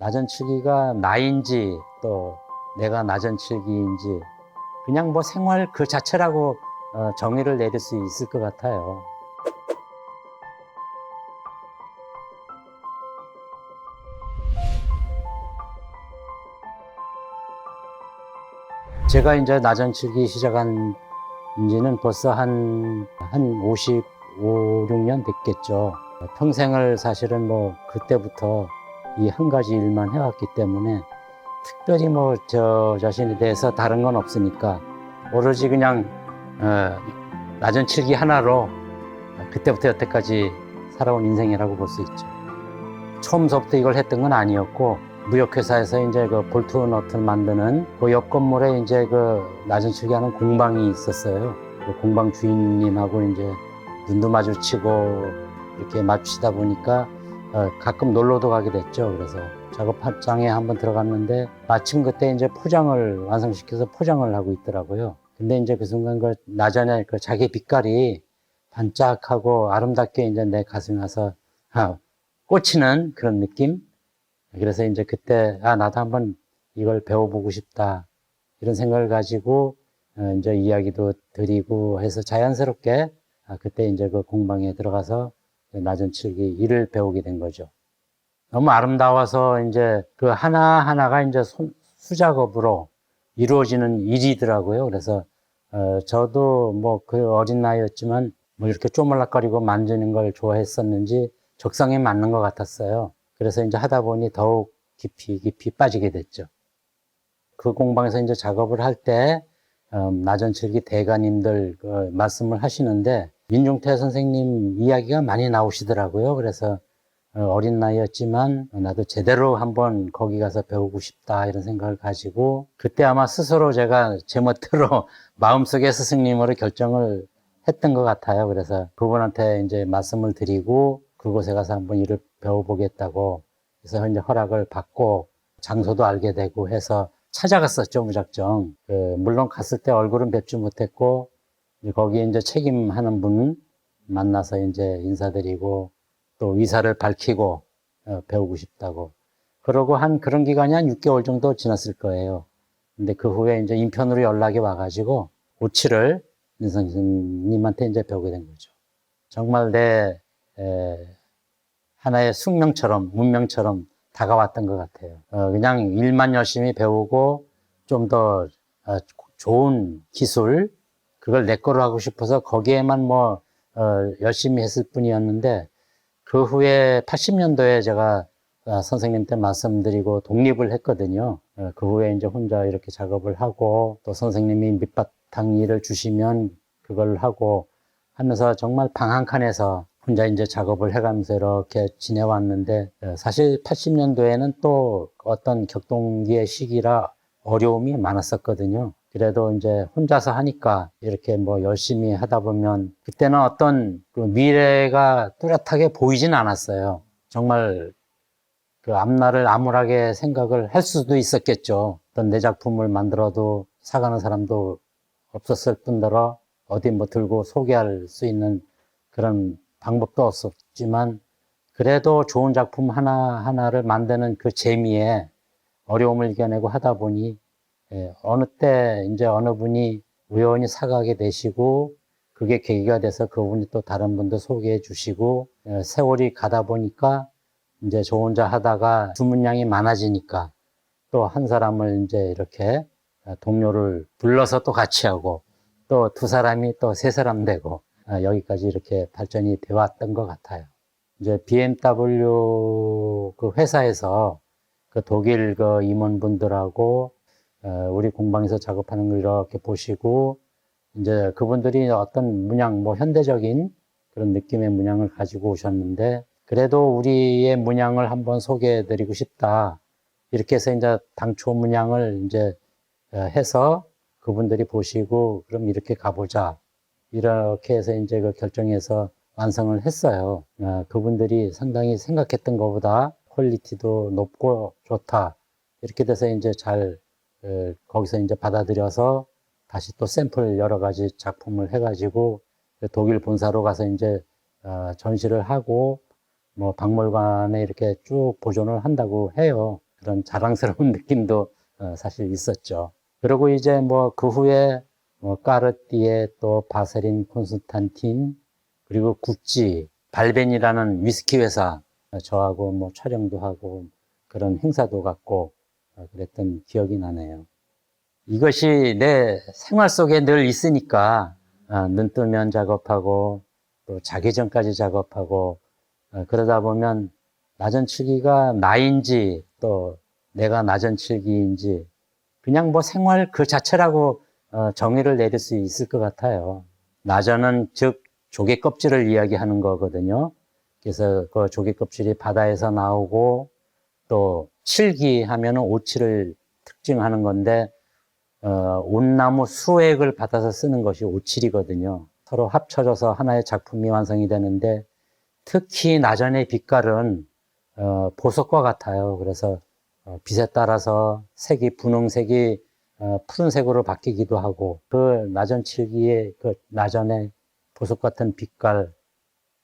나전칠기가 나인지 또 내가 나전칠기인지 그냥 뭐 생활 그 자체라고 정의를 내릴 수 있을 것 같아요. 제가 이제 나전칠기 시작한 지는 벌써 한 55, 6년 됐겠죠. 평생을 사실은 뭐 그때부터 이 한 가지 일만 해왔기 때문에 특별히 뭐 저 자신에 대해서 다른 건 없으니까 오로지 그냥 나전칠기 하나로 그때부터 여태까지 살아온 인생이라고 볼 수 있죠. 처음부터 이걸 했던 건 아니었고 무역회사에서 이제 그 볼트 너트를 만드는 그 옆 건물에 이제 그 나전칠기 하는 공방이 있었어요. 그 공방 주인님하고 이제 눈도 마주치고 이렇게 마주치다 보니까 가끔 놀러도 가게 됐죠. 그래서 작업장에 한번 들어갔는데 마침 그때 이제 포장을 완성시켜서 포장을 하고 있더라고요. 근데 이제 그 순간 그 나전의 그 자기 빛깔이 반짝하고 아름답게 이제 내 가슴에 와서 꽂히는 그런 느낌? 그래서 이제 그때 나도 한번 이걸 배워보고 싶다 이런 생각을 가지고 이제 이야기도 드리고 해서 자연스럽게 그때 이제 그 공방에 들어가서 나전칠기 일을 배우게 된 거죠. 너무 아름다워서 이제 그 하나하나가 이제 수작업으로 이루어지는 일이더라고요. 그래서 저도 뭐 그 어린 나이였지만 뭐 이렇게 쪼물락거리고 만지는 걸 좋아했었는지 적성에 맞는 것 같았어요. 그래서 이제 하다 보니 더욱 깊이 빠지게 됐죠. 그 공방에서 이제 작업을 할 때 나전칠기 대가님들 말씀을 하시는데 민중태 선생님 이야기가 많이 나오시더라고요. 그래서 어린 나이였지만 나도 제대로 한번 거기 가서 배우고 싶다 이런 생각을 가지고 그때 아마 스스로 제가 제멋대로 마음속에 스승님으로 결정을 했던 것 같아요. 그래서 그분한테 이제 말씀을 드리고 그곳에 가서 한번 일을 배워보겠다고 그래서 이제 허락을 받고 장소도 알게 되고 해서 찾아갔었죠, 무작정. 물론 갔을 때 얼굴은 뵙지 못했고 거기에 이제 책임하는 분 만나서 이제 인사드리고 또 의사를 밝히고 배우고 싶다고. 그러고 한 그런 기간이 한 6개월 정도 지났을 거예요. 근데 그 후에 이제 인편으로 연락이 와가지고 오치를 민 선생님한테 이제 배우게 된 거죠. 정말 내 하나의 숙명처럼 문명처럼 다가왔던 것 같아요. 그냥 일만 열심히 배우고 좀 더 좋은 기술 그걸 내 거로 하고 싶어서 거기에만 뭐 열심히 했을 뿐이었는데 그 후에 80년도에 제가 선생님한테 말씀드리고 독립을 했거든요. 그 후에 이제 혼자 이렇게 작업을 하고 또 선생님이 밑바탕 일을 주시면 그걸 하고 하면서 정말 방 한 칸에서 혼자 이제 작업을 해가면서 이렇게 지내왔는데 사실 80년도에는 또 어떤 격동기의 시기라 어려움이 많았었거든요. 그래도 이제 혼자서 하니까 이렇게 뭐 열심히 하다 보면 그때는 어떤 그 미래가 뚜렷하게 보이진 않았어요. 정말 그 앞날을 암울하게 생각을 할 수도 있었겠죠. 어떤 내 작품을 만들어도 사가는 사람도 없었을 뿐더러 어디 뭐 들고 소개할 수 있는 그런 방법도 없었지만 그래도 좋은 작품 하나하나를 만드는 그 재미에 어려움을 이겨내고 하다 보니 어느 때 이제 어느 분이 우연히 사가게 되시고 그게 계기가 돼서 그분이 또 다른 분도 소개해 주시고 세월이 가다 보니까 이제 저 혼자 하다가 주문량이 많아지니까 또 한 사람을 이제 이렇게 동료를 불러서 또 같이 하고 또 두 사람이 또 세 사람 되고 여기까지 이렇게 발전이 되어 왔던 것 같아요. 이제 BMW 그 회사에서 그 독일 그 임원분들하고 우리 공방에서 작업하는 걸 이렇게 보시고 이제 그분들이 어떤 문양 뭐 현대적인 그런 느낌의 문양을 가지고 오셨는데 그래도 우리의 문양을 한번 소개해 드리고 싶다. 이렇게 해서 이제 당초 문양을 이제 해서 그분들이 보시고 그럼 이렇게 가보자. 이렇게 해서 이제 그 결정해서 완성을 했어요. 그분들이 상당히 생각했던 것보다 퀄리티도 높고 좋다. 이렇게 돼서 이제 잘 거기서 이제 받아들여서 다시 또 샘플 여러 가지 작품을 해가지고 독일 본사로 가서 이제 전시를 하고 뭐 박물관에 이렇게 쭉 보존을 한다고 해요. 그런 자랑스러운 느낌도 사실 있었죠. 그리고 이제 뭐 그 후에 뭐 까르띠에 또 바세린 콘스탄틴 그리고 구찌 발벤이라는 위스키 회사 저하고 뭐 촬영도 하고 그런 행사도 갖고 그랬던 기억이 나네요. 이것이 내 생활 속에 늘 있으니까 눈 뜨면 작업하고 또 자기 전까지 작업하고 그러다 보면 나전칠기가 나인지 또 내가 나전칠기인지 그냥 뭐 생활 그 자체라고 정의를 내릴 수 있을 것 같아요. 나전은 즉 조개 껍질을 이야기하는 거거든요. 그래서 그 조개 껍질이 바다에서 나오고 또 칠기 하면은 오칠을 특징하는 건데 온나무 수액을 받아서 쓰는 것이 오칠이거든요. 서로 합쳐져서 하나의 작품이 완성이 되는데 특히 나전의 빛깔은 보석과 같아요. 그래서 빛에 따라서 색이 분홍색이 푸른색으로 바뀌기도 하고 그 나전 칠기의 그 나전의 보석 같은 빛깔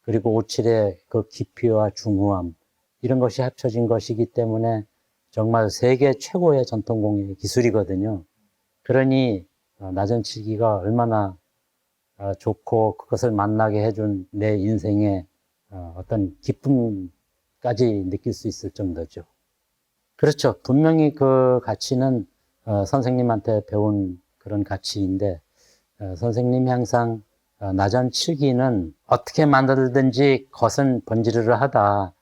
그리고 오칠의 그 깊이와 중후함 이런 것이 합쳐진 것이기 때문에 정말 세계 최고의 전통工艺 기술이거든요. 그러니 나전칠기가 얼마나 좋고 그것을 만나게 해준 내 인생의 어떤 기쁨까지 느낄 수 있을 정도죠. 그렇죠. 분명히 그 가치는 선생님한테 배운 그런 가치인데 선생님이 항상 나전칠기는 어떻게 만들든지 겉은 번지르르하다.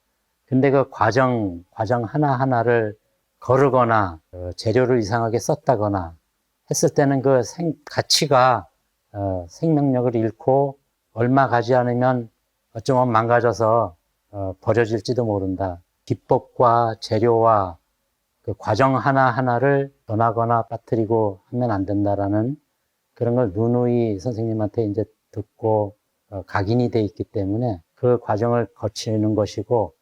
근데 그 과정 하나하나를 거르거나 재료를 이상하게 썼다거나 했을 때는 그 가치가 생명력을 잃고 얼마 가지 않으면 어쩌면 망가져서 버려질지도 모른다. 기법과 재료와 그 과정 하나하나를 변하거나 빠뜨리고 하면 안 된다라는 그런 걸 누누이 선생님한테 이제 듣고 각인이 돼 있기 때문에 그 과정을 거치는 것이고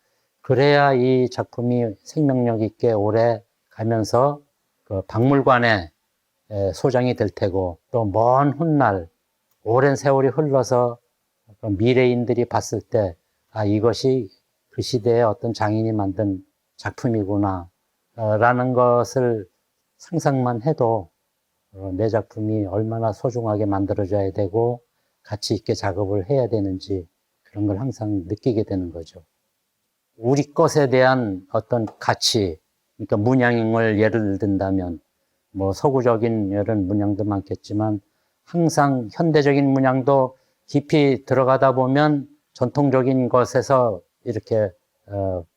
그래야 이 작품이 생명력 있게 오래 가면서 그 박물관에 소장이 될 테고 또 먼 훗날 오랜 세월이 흘러서 미래인들이 봤을 때 이것이 그 시대의 어떤 장인이 만든 작품이구나 라는 것을 상상만 해도 내 작품이 얼마나 소중하게 만들어져야 되고 가치 있게 작업을 해야 되는지 그런 걸 항상 느끼게 되는 거죠. 우리 것에 대한 어떤 가치, 그러니까 문양을 예를 든다면 뭐 서구적인 이런 문양도 많겠지만 항상 현대적인 문양도 깊이 들어가다 보면 전통적인 것에서 이렇게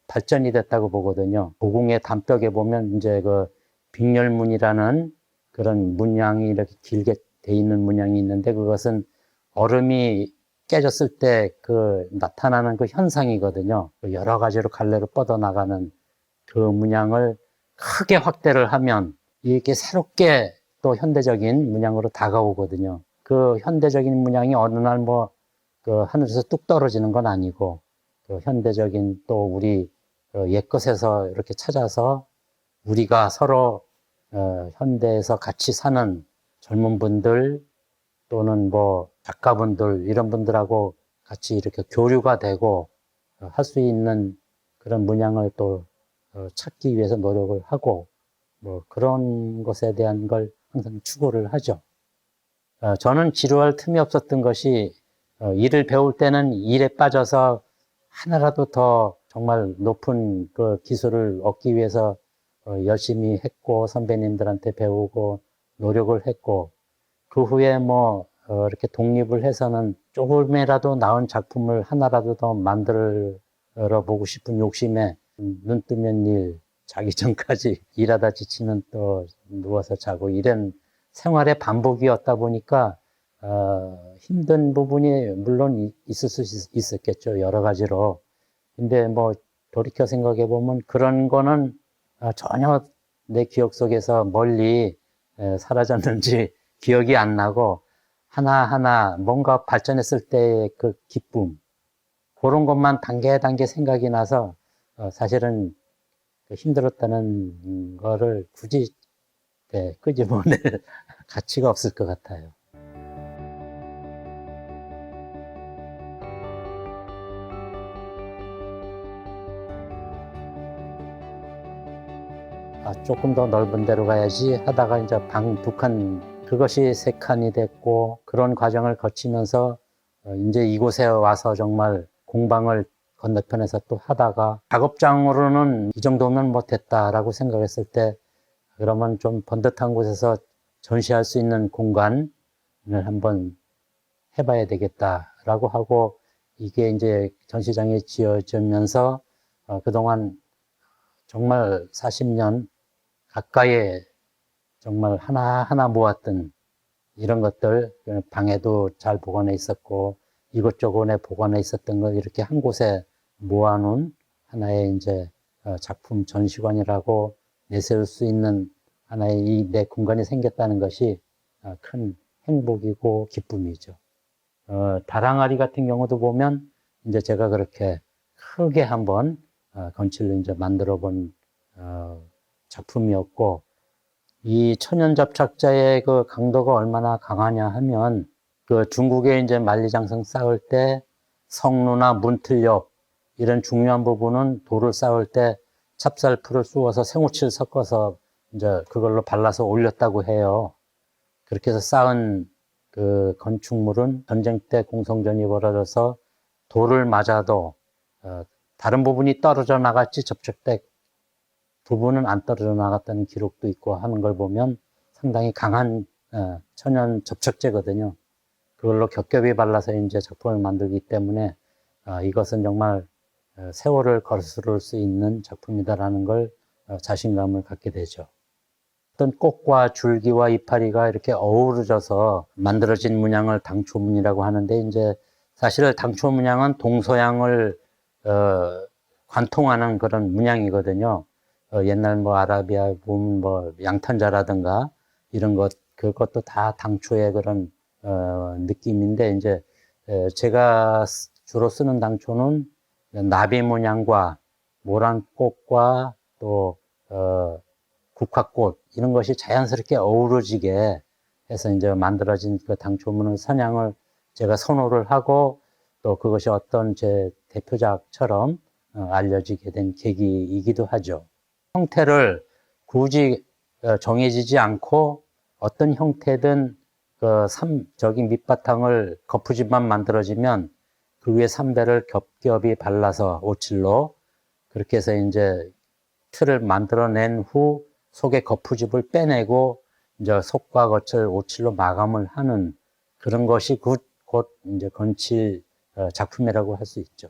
발전이 됐다고 보거든요. 고궁의 담벽에 보면 이제 그 빅렬문이라는 그런 문양이 이렇게 길게 돼 있는 문양이 있는데 그것은 얼음이 깨졌을 때 그 나타나는 그 현상이거든요. 여러 가지로 갈래로 뻗어나가는 그 문양을 크게 확대를 하면 이렇게 새롭게 또 현대적인 문양으로 다가오거든요. 그 현대적인 문양이 어느 날 뭐 그 하늘에서 뚝 떨어지는 건 아니고 그 현대적인 또 우리 옛것에서 이렇게 찾아서 우리가 서로 현대에서 같이 사는 젊은 분들 또는 뭐 작가분들 이런 분들하고 같이 이렇게 교류가 되고 할 수 있는 그런 문양을 또 찾기 위해서 노력을 하고 뭐 그런 것에 대한 걸 항상 추구를 하죠. 저는 지루할 틈이 없었던 것이 일을 배울 때는 일에 빠져서 하나라도 더 정말 높은 그 기술을 얻기 위해서 열심히 했고 선배님들한테 배우고 노력을 했고 그 후에 뭐 이렇게 독립을 해서는 조금이라도 나은 작품을 하나라도 더 만들어 보고 싶은 욕심에 눈 뜨면 일, 자기 전까지 일하다 지치면 또 누워서 자고 이런 생활의 반복이었다 보니까 힘든 부분이 물론 있을 수 있었겠죠. 여러 가지로. 근데 뭐 돌이켜 생각해 보면 그런 거는 전혀 내 기억 속에서 멀리 사라졌는지 기억이 안 나고 하나하나 뭔가 발전했을 때의 그 기쁨 그런 것만 단계 생각이 나서 사실은 그 힘들었다는 거를 굳이 끄집어낼 가치가 없을 것 같아요. 조금 더 넓은 데로 가야지 하다가 이제 방 2칸, 그것이 3칸이 됐고, 그런 과정을 거치면서 이제 이곳에 와서 정말 공방을 건너편에서 또 하다가, 작업장으로는 이 정도면 뭐 됐다라고 생각했을 때, 그러면 좀 번듯한 곳에서 전시할 수 있는 공간을 한번 해봐야 되겠다라고 하고, 이게 이제 전시장이 지어지면서 그동안 정말 40년 가까이 정말 하나하나 모았던 이런 것들, 방에도 잘 보관해 있었고, 이곳저곳에 보관해 있었던 걸 이렇게 한 곳에 모아놓은 하나의 이제 작품 전시관이라고 내세울 수 있는 하나의 이 내 공간이 생겼다는 것이 큰 행복이고 기쁨이죠. 다랑아리 같은 경우도 보면 이제 제가 그렇게 크게 한번 건칠로 이제 만들어 본 작품이었고, 이 천연접착제의 그 강도가 얼마나 강하냐 하면, 그 중국에 이제 만리장성 쌓을 때 성루나 문틀엽 이런 중요한 부분은 돌을 쌓을 때 찹쌀풀을 쑤어서 생우치를 섞어서 이제 그걸로 발라서 올렸다고 해요. 그렇게 해서 쌓은 그 건축물은 전쟁 때 공성전이 벌어져서 돌을 맞아도 다른 부분이 떨어져 나갔지 접촉대 부분은 안 떨어져 나갔다는 기록도 있고 하는 걸 보면 상당히 강한 천연 접착제거든요. 그걸로 겹겹이 발라서 이제 작품을 만들기 때문에 이것은 정말 세월을 거스를 수 있는 작품이다라는 걸 자신감을 갖게 되죠. 어떤 꽃과 줄기와 이파리가 이렇게 어우러져서 만들어진 문양을 당초문이라고 하는데, 이제 사실 당초 문양은 동서양을 관통하는 그런 문양이거든요. 옛날 뭐 아라비아 보면 뭐 양탄자라든가 이런 것, 그것도 다 당초의 그런 느낌인데, 이제 제가 주로 쓰는 당초는 나비 문양과 모란꽃과 또 국화꽃 이런 것이 자연스럽게 어우러지게 해서 이제 만들어진 그 당초문을 선양을 제가 선호를 하고, 또 그것이 어떤 제 대표작처럼 알려지게 된 계기이기도 하죠. 형태를 굳이 정해지지 않고 어떤 형태든 그 저기 밑바탕을 거푸집만 만들어지면 그 위에 삼배를 겹겹이 발라서 오칠로 그렇게 해서 이제 틀을 만들어낸 후 속에 거푸집을 빼내고 이제 속과 겉을 오칠로 마감을 하는 그런 것이 곧 이제 건칠 작품이라고 할 수 있죠.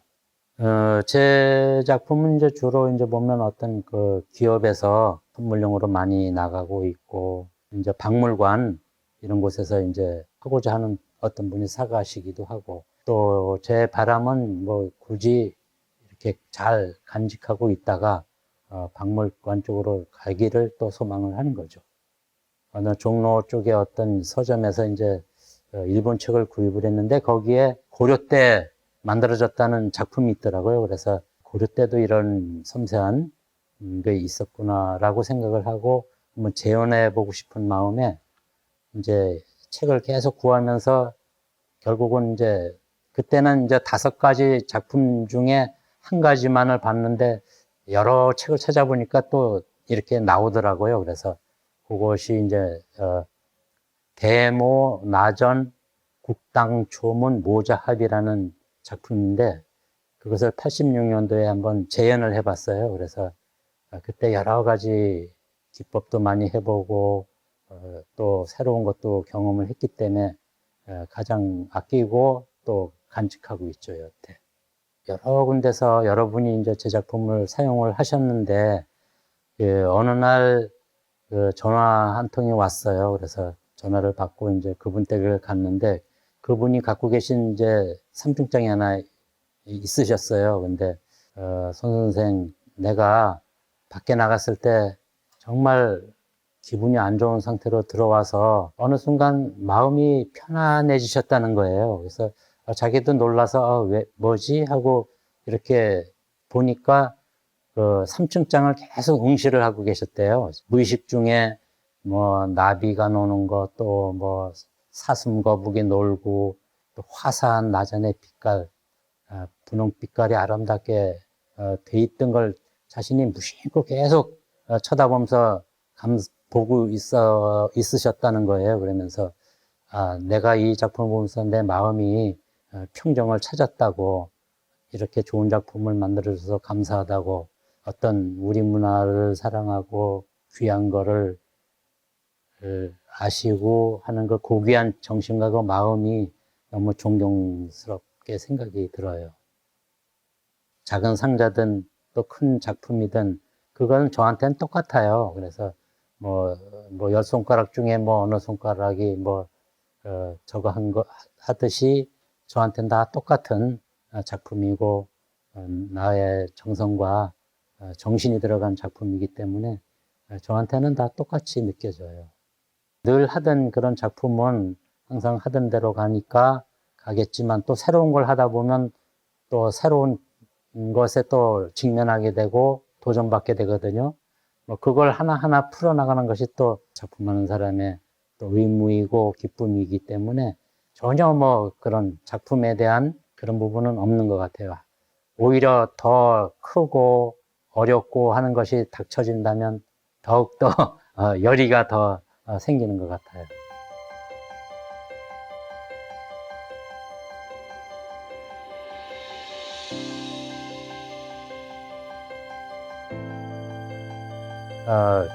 제 작품은 이제 주로 이제 보면 어떤 그 기업에서 선물용으로 많이 나가고 있고, 이제 박물관 이런 곳에서 이제 하고자 하는 어떤 분이 사가시기도 하고, 또 제 바람은 뭐 굳이 이렇게 잘 간직하고 있다가 박물관 쪽으로 가기를 또 소망을 하는 거죠. 어느 종로 쪽에 어떤 서점에서 이제 일본 책을 구입을 했는데 거기에 고려 때 만들어졌다는 작품이 있더라고요. 그래서 고려 때도 이런 섬세한 게 있었구나라고 생각을 하고 한번 재현해 보고 싶은 마음에 이제 책을 계속 구하면서 결국은 이제 그때는 이제 5가지 작품 중에 한 가지만을 봤는데 여러 책을 찾아보니까 또 이렇게 나오더라고요. 그래서 그것이 이제 대모 나전 국당초문 모자합이라는 작품인데, 그것을 86년도에 한번 재현을 해봤어요. 그래서 그때 여러 가지 기법도 많이 해보고 또 새로운 것도 경험을 했기 때문에 가장 아끼고 또 간직하고 있죠, 여태. 여러 군데서 여러분이 이제 제 작품을 사용을 하셨는데, 어느 날 전화 한 통이 왔어요. 그래서 전화를 받고 이제 그분 댁을 갔는데, 그분이 갖고 계신 이제 삼중장이 하나 있으셨어요. 근데, 손 선생, 내가 밖에 나갔을 때 정말 기분이 안 좋은 상태로 들어와서 어느 순간 마음이 편안해지셨다는 거예요. 그래서 자기도 놀라서 왜 뭐지 하고 이렇게 보니까 그 삼층장을 계속 응시를 하고 계셨대요. 무의식 중에 뭐 나비가 노는 것, 또 뭐 사슴거북이 놀고, 또 화사한 나전의 빛깔, 분홍 빛깔이 아름답게 돼 있던 걸 자신이 무심코 계속 쳐다보면서 보고 있으셨다는 거예요. 그러면서, 내가 이 작품을 보면서 내 마음이 평정을 찾았다고, 이렇게 좋은 작품을 만들어줘서 감사하다고, 어떤 우리 문화를 사랑하고 귀한 거를 아시고 하는 그 고귀한 정신과 그 마음이 너무 존경스럽게 생각이 들어요. 작은 상자든 또 큰 작품이든 그건 저한테는 똑같아요. 그래서 열 손가락 중에 어느 손가락이 저거 하듯이 저한테는 다 똑같은 작품이고, 나의 정성과 정신이 들어간 작품이기 때문에 저한테는 다 똑같이 느껴져요. 늘 하던 그런 작품은 항상 하던 대로 가겠지만 또 새로운 걸 하다 보면 또 새로운 것에 또 직면하게 되고 도전받게 되거든요. 그걸 하나하나 풀어나가는 것이 또 작품하는 사람의 또 의무이고 기쁨이기 때문에 전혀 그런 작품에 대한 그런 부분은 없는 것 같아요. 오히려 더 크고 어렵고 하는 것이 닥쳐진다면 더욱더 열의가 더 생기는 것 같아요.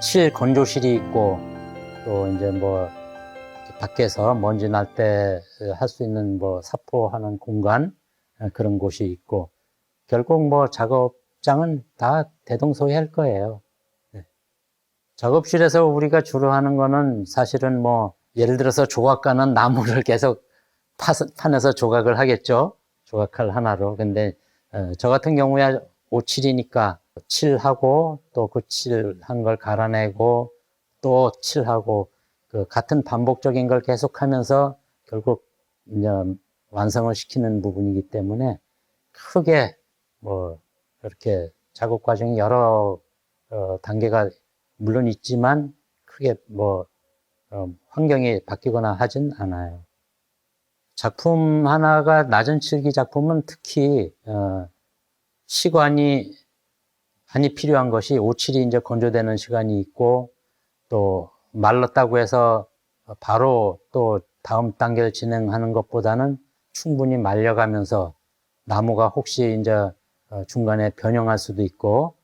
칠 건조실이 있고, 또 이제 밖에서 먼지 날 때 할 수 있는 사포하는 공간, 그런 곳이 있고, 결국 작업장은 다 대동소이할 거예요. 네. 작업실에서 우리가 주로 하는 거는 사실은 예를 들어서 조각가는 나무를 계속 파내서 조각을 하겠죠. 조각칼 하나로. 근데 저 같은 경우에 오칠이니까 칠하고 또 그 칠한 걸 갈아내고 또 칠하고 그 같은 반복적인 걸 계속하면서 결국 이제 완성을 시키는 부분이기 때문에 크게 이렇게 작업 과정이 여러 단계가 물론 있지만 크게 환경이 바뀌거나 하진 않아요. 작품 하나가 낮은 칠기 작품은 특히 시간이 많이 필요한 것이 오칠이 이제 건조되는 시간이 있고 또 말랐다고 해서 바로 또 다음 단계를 진행하는 것보다는 충분히 말려가면서 나무가 혹시 이제 중간에 변형할 수도 있고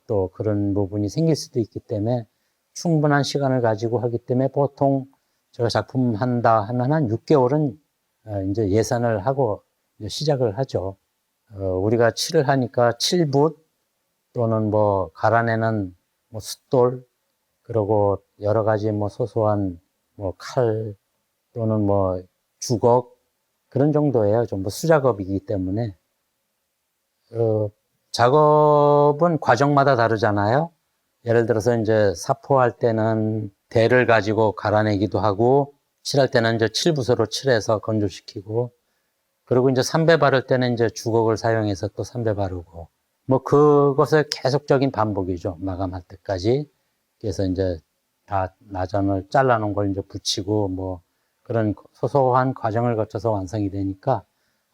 또 그런 부분이 생길 수도 있기 때문에 충분한 시간을 가지고 하기 때문에 보통 제가 작품 한다 하면 한 6개월은 이제 예산을 하고 이제 시작을 하죠. 우리가 칠을 하니까 칠붓 또는 갈아내는 숫돌, 그리고 여러 가지 소소한 칼 또는 주걱 그런 정도예요. 전부 수작업이기 때문에 작업은 과정마다 다르잖아요. 예를 들어서 이제 사포할 때는 대를 가지고 갈아내기도 하고 칠할 때는 이제 칠붓으로 칠해서 건조시키고 그리고 이제 삼배 바를 때는 이제 주걱을 사용해서 또 삼배 바르고 그것의 계속적인 반복이죠. 마감할 때까지. 그래서 이제 다 나전을 잘라놓은 걸 이제 붙이고 그런 소소한 과정을 거쳐서 완성이 되니까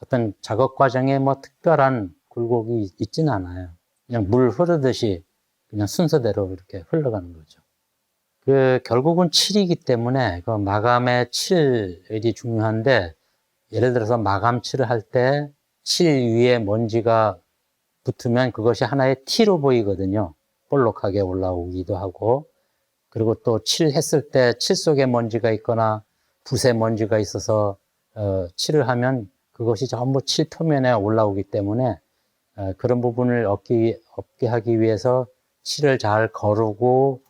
어떤 작업 과정에 특별한 굴곡이 있지는 않아요. 그냥 물 흐르듯이 그냥 순서대로 이렇게 흘러가는 거죠. 결국은 칠이기 때문에 그 마감의 칠이 중요한데 예를 들어서 마감 칠을 할 때 칠 위에 먼지가 붙으면 그것이 하나의 티로 보이거든요. 볼록하게 올라오기도 하고 그리고 또 칠했을 때 칠 속에 먼지가 있거나 붓에 먼지가 있어서 칠을 하면 그것이 전부 칠 표면에 올라오기 때문에 그런 부분을 없게 하기 위해서 칠을 잘 거르고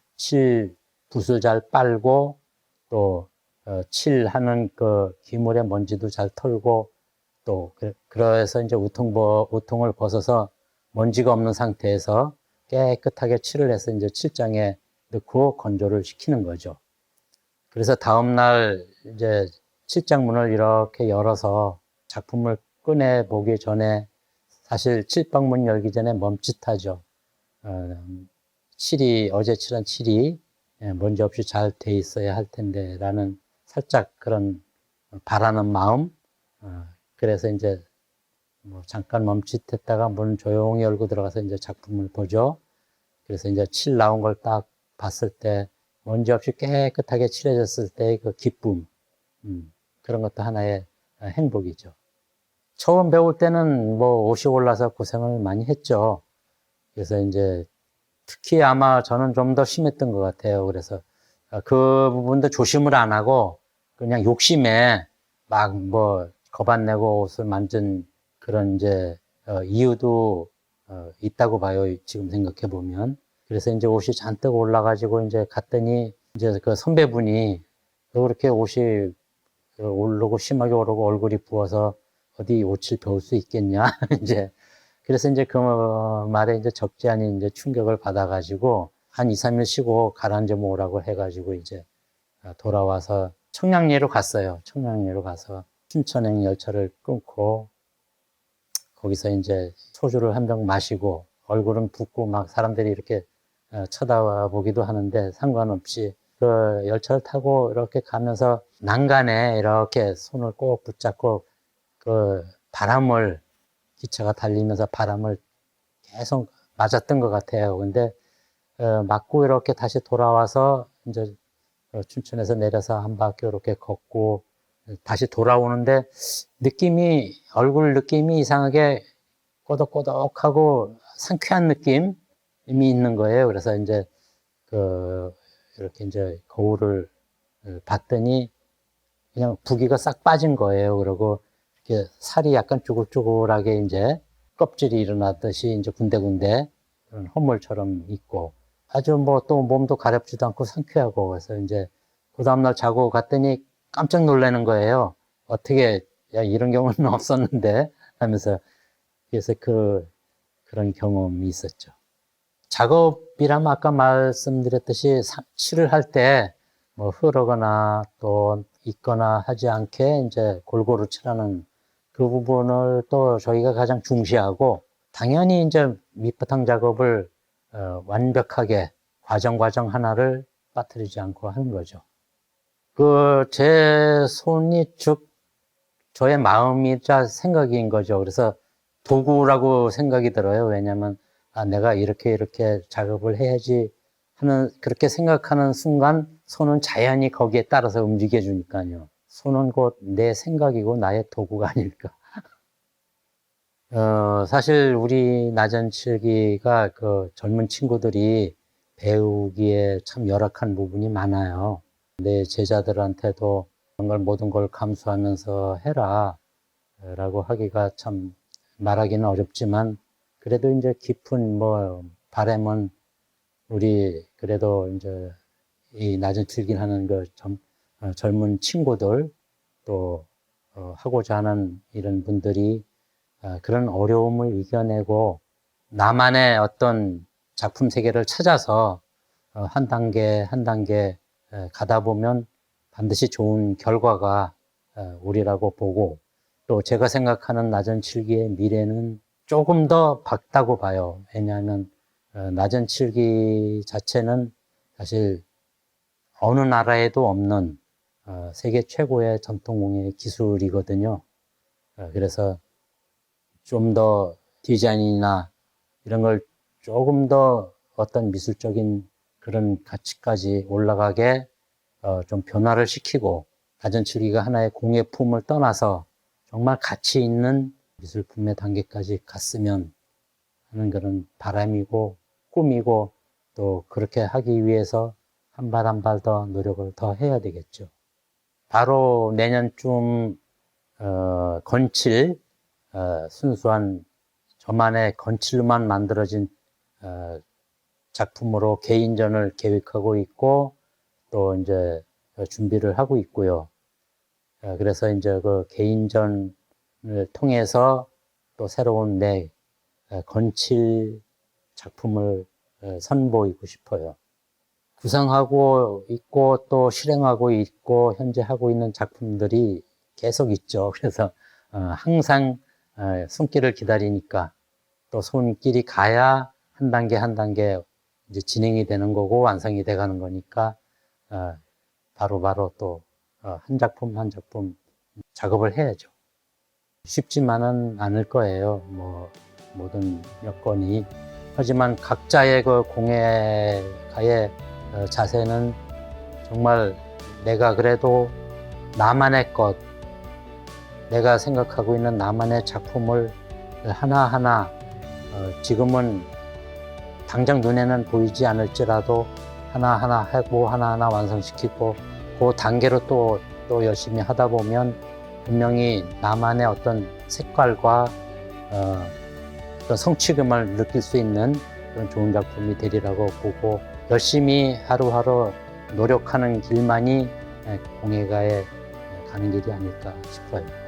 붓을 잘 빨고 또 칠하는 그 기물의 먼지도 잘 털고 또 그래서 이제 우통을 벗어서 먼지가 없는 상태에서 깨끗하게 칠을 해서 이제 칠장에 넣고 건조를 시키는 거죠. 그래서 다음날 이제 칠장문을 이렇게 열어서 작품을 꺼내 보기 전에 사실 칠방문 열기 전에 멈칫하죠. 어제 칠한 칠이 먼지 없이 잘 돼 있어야 할 텐데 라는 살짝 그런 바라는 마음. 그래서 이제 잠깐 멈칫했다가 문 조용히 열고 들어가서 이제 작품을 보죠. 그래서 이제 칠 나온 걸 딱 봤을 때 먼지 없이 깨끗하게 칠해졌을 때의 그 기쁨, 그런 것도 하나의 행복이죠. 처음 배울 때는 뭐 옷이 올라서 고생을 많이 했죠. 그래서 이제 특히 아마 저는 좀 더 심했던 것 같아요. 그래서 그 부분도 조심을 안 하고 그냥 욕심에 막 뭐 겁 안 내고 옷을 만든 그런 이제 이유도 있다고 봐요. 지금 생각해 보면. 그래서 이제 옷이 잔뜩 올라가지고 이제 갔더니 이제 그 선배분이 너 그렇게 옷이 오르고 심하게 오르고 얼굴이 부어서 어디 옷을 배울 수 있겠냐? 이제 그래서 이제 그 말에 이제 적지 않은 이제 충격을 받아가지고 한 2, 3일 쉬고 가라앉아 오라고 해가지고 이제 돌아와서 청량리로 갔어요. 청량리로 가서 춘천행 열차를 끊고 거기서 이제 소주를 한 병 마시고 얼굴은 붓고 막 사람들이 이렇게 쳐다보기도 하는데 상관없이 그 열차를 타고 이렇게 가면서 난간에 이렇게 손을 꼭 붙잡고 그 바람을 기차가 달리면서 바람을 계속 맞았던 것 같아요. 근데 맞고 이렇게 다시 돌아와서 이제 춘천에서 내려서 한 바퀴 이렇게 걷고 다시 돌아오는데 얼굴 느낌이 이상하게 꼬덕꼬덕하고 상쾌한 느낌이 있는 거예요. 그래서 이제 이렇게 이제 거울을 봤더니 그냥 부기가 싹 빠진 거예요. 그리고 이렇게 살이 약간 쭈글쭈글하게 이제 껍질이 일어났듯이 이제 군데군데 그런 허물처럼 있고 아주 뭐 또 몸도 가렵지도 않고 상쾌하고 그래서 이제 그 다음날 자고 갔더니 깜짝 놀라는 거예요. 어떻게, 야, 이런 경우는 없었는데 하면서 그래서 그런 경험이 있었죠. 작업이라면 아까 말씀드렸듯이 칠을 할 때 뭐 흐르거나 또 있거나 하지 않게 이제 골고루 칠하는 그 부분을 또 저희가 가장 중시하고 당연히 이제 밑바탕 작업을 완벽하게 과정 하나를 빠뜨리지 않고 하는 거죠. 제 손이 즉 저의 마음이자 생각인 거죠. 그래서 도구라고 생각이 들어요. 왜냐하면 내가 이렇게 작업을 해야지 하는 그렇게 생각하는 순간 손은 자연히 거기에 따라서 움직여 주니까요. 손은 곧 내 생각이고 나의 도구가 아닐까. 사실 우리 나전칠기가 그 젊은 친구들이 배우기에 참 열악한 부분이 많아요. 내 제자들한테도 모든 걸 감수하면서 해라 라고 하기가 참 말하기는 어렵지만 그래도 이제 깊은 뭐 바람은 우리 그래도 이제 이 나전칠기를 하는 젊은 친구들 또 하고자 하는 이런 분들이 그런 어려움을 이겨내고 나만의 어떤 작품 세계를 찾아서 한 단계 한 단계 가다 보면 반드시 좋은 결과가 오리라고 보고 또 제가 생각하는 나전칠기의 미래는 조금 더 밝다고 봐요. 왜냐하면 나전칠기 자체는 사실 어느 나라에도 없는 세계 최고의 전통공예 기술이거든요. 그래서 좀 더 디자인이나 이런 걸 조금 더 어떤 미술적인 그런 가치까지 올라가게 좀 변화를 시키고 나전칠기가 하나의 공예품을 떠나서 정말 가치 있는 미술품의 단계까지 갔으면 하는 그런 바람이고 꿈이고 또 그렇게 하기 위해서 한 발 한 발 더 노력을 더 해야 되겠죠. 바로 내년쯤 건칠 순수한 저만의 건칠로만 만들어진 작품으로 개인전을 계획하고 있고 또 이제 준비를 하고 있고요. 그래서 이제 그 개인전을 통해서 또 새로운 내 건칠 작품을 선보이고 싶어요. 구상하고 있고 또 실행하고 있고 현재 하고 있는 작품들이 계속 있죠. 그래서 항상 손길을 기다리니까 또 손길이 가야 한 단계 한 단계 이제 진행이 되는 거고 완성이 돼 가는 거니까 바로바로 또 한 작품 한 작품 작업을 해야죠. 쉽지만은 않을 거예요. 뭐 모든 여건이 하지만 각자의 그 공예가의 자세는 정말 내가 그래도 나만의 것, 내가 생각하고 있는 나만의 작품을 하나하나 지금은 당장 눈에는 보이지 않을지라도 하나하나 하고 하나하나 완성시키고 그 단계로 또 열심히 하다 보면 분명히 나만의 어떤 색깔과 어떤 성취감을 느낄 수 있는 그런 좋은 작품이 되리라고 보고 열심히 하루하루 노력하는 길만이 공예가에 가는 길이 아닐까 싶어요.